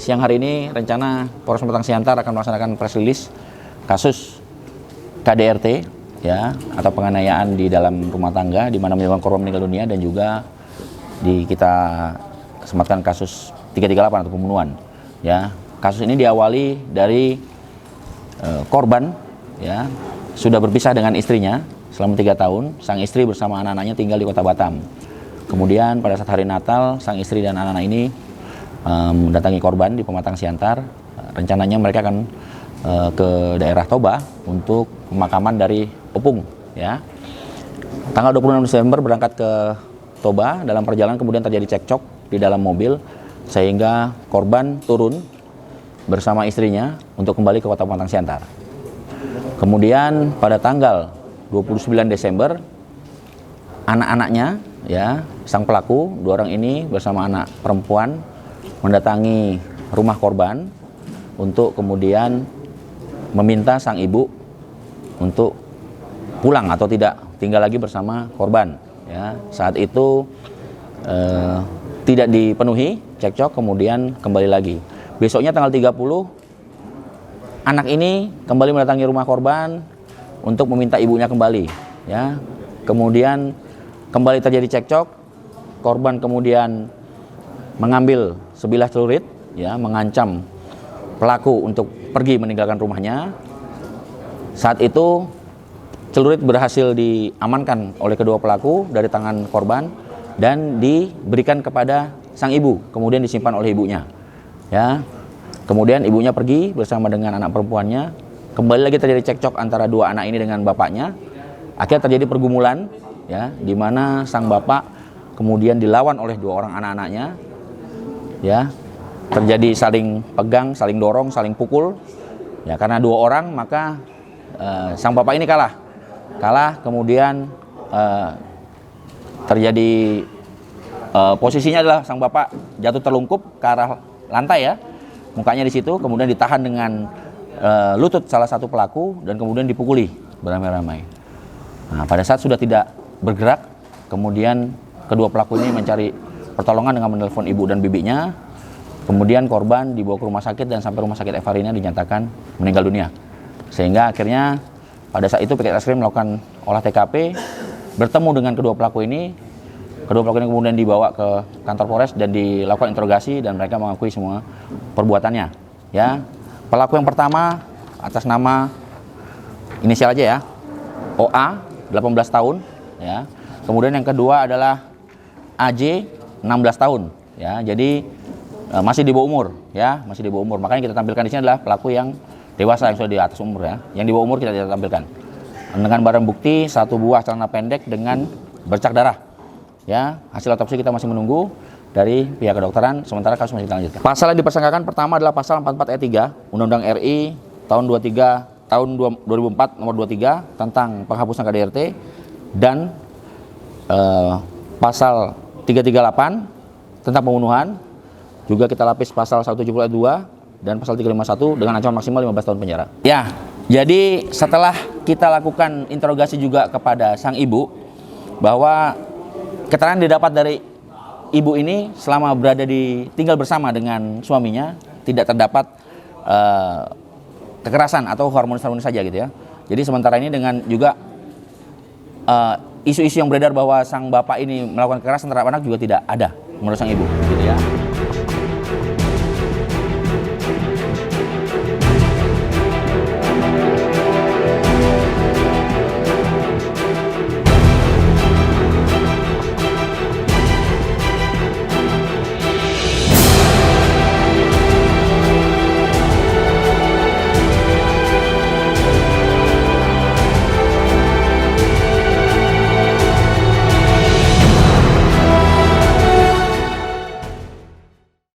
siang hari ini rencana Polres Pematang Siantar akan melaksanakan press release kasus KDRT ya, atau penganiayaan di dalam rumah tangga di mana menyebabkan korban meninggal dunia, dan juga kita sematkan kasus 338 atau pembunuhan ya. Kasus ini diawali dari korban ya sudah berpisah dengan istrinya selama 3 tahun. Sang istri bersama anak-anaknya tinggal di Kota Batam. Kemudian pada saat hari Natal, sang istri dan anak-anak ini mendatangi korban di Pematang Siantar. Rencananya mereka akan ke daerah Toba untuk pemakaman dari opung ya. Tanggal 26 Desember berangkat ke Toba. Dalam perjalanan kemudian terjadi cekcok di dalam mobil sehingga korban turun bersama istrinya untuk kembali ke Kota Pematang Siantar. Kemudian pada tanggal 29 Desember anak-anaknya ya, sang pelaku 2 orang ini bersama anak perempuan mendatangi rumah korban untuk kemudian meminta sang ibu untuk pulang atau tidak tinggal lagi bersama korban ya. Saat itu tidak dipenuhi, cekcok, kemudian kembali lagi. Besoknya tanggal 30 anak ini kembali mendatangi rumah korban untuk meminta ibunya kembali ya. Kemudian kembali terjadi cekcok. Korban kemudian mengambil sebilah celurit ya, mengancam pelaku untuk pergi meninggalkan rumahnya. Saat itu celurit berhasil diamankan oleh kedua pelaku dari tangan korban dan diberikan kepada sang ibu, kemudian disimpan oleh ibunya ya. Kemudian ibunya pergi bersama dengan anak perempuannya. Kembali lagi terjadi cekcok antara 2 anak ini dengan bapaknya. Akhirnya terjadi pergumulan ya, di mana sang bapak kemudian dilawan oleh 2 orang anak-anaknya ya. Terjadi saling pegang, saling dorong, saling pukul ya. Karena 2 orang maka sang bapak ini kalah. Kemudian terjadi posisinya adalah sang bapak jatuh terlungkup ke arah lantai ya, mukanya di situ, kemudian ditahan dengan lutut salah satu pelaku dan kemudian dipukuli beramai-ramai. Nah, pada saat sudah tidak bergerak, kemudian kedua pelaku ini mencari pertolongan dengan menelpon ibu dan bibinya. Kemudian korban dibawa ke rumah sakit dan sampai rumah sakit Evarina dinyatakan meninggal dunia. Sehingga akhirnya pada saat itu PK Reskrim melakukan olah TKP, bertemu dengan kedua pelaku ini. Kedua pelaku ini kemudian dibawa ke kantor Polres dan dilakukan interogasi, dan mereka mengakui semua perbuatannya ya. Pelaku yang pertama atas nama inisial aja ya, OA 18 tahun ya. Kemudian yang kedua adalah AJ 16 tahun ya. Jadi masih di bawah umur ya, masih di bawah umur. Makanya kita tampilkan di sini adalah pelaku yang dewasa yang sudah di atas umur ya. Yang di bawah umur kita tidak tampilkan. Dengan barang bukti 1 buah celana pendek dengan bercak darah. Ya, hasil otopsi kita masih menunggu dari pihak kedokteran, sementara kasus masih kita lanjutkan. Pasal yang dipersangkakan pertama adalah pasal 44 ayat 3 Undang-Undang RI tahun 2004 nomor 23 tentang penghapusan KDRT, dan pasal 338 tentang pembunuhan. Juga kita lapis pasal 170 ayat 2 dan pasal 351 dengan ancaman maksimal 15 tahun penjara. Ya, jadi setelah kita lakukan interogasi juga kepada sang ibu, bahwa keterangan didapat dari ibu ini selama tinggal bersama dengan suaminya tidak terdapat kekerasan atau harmonis-harmonis saja gitu ya. Jadi sementara ini dengan juga isu-isu yang beredar bahwa sang bapak ini melakukan kekerasan terhadap anak juga tidak ada menurut sang ibu gitu ya.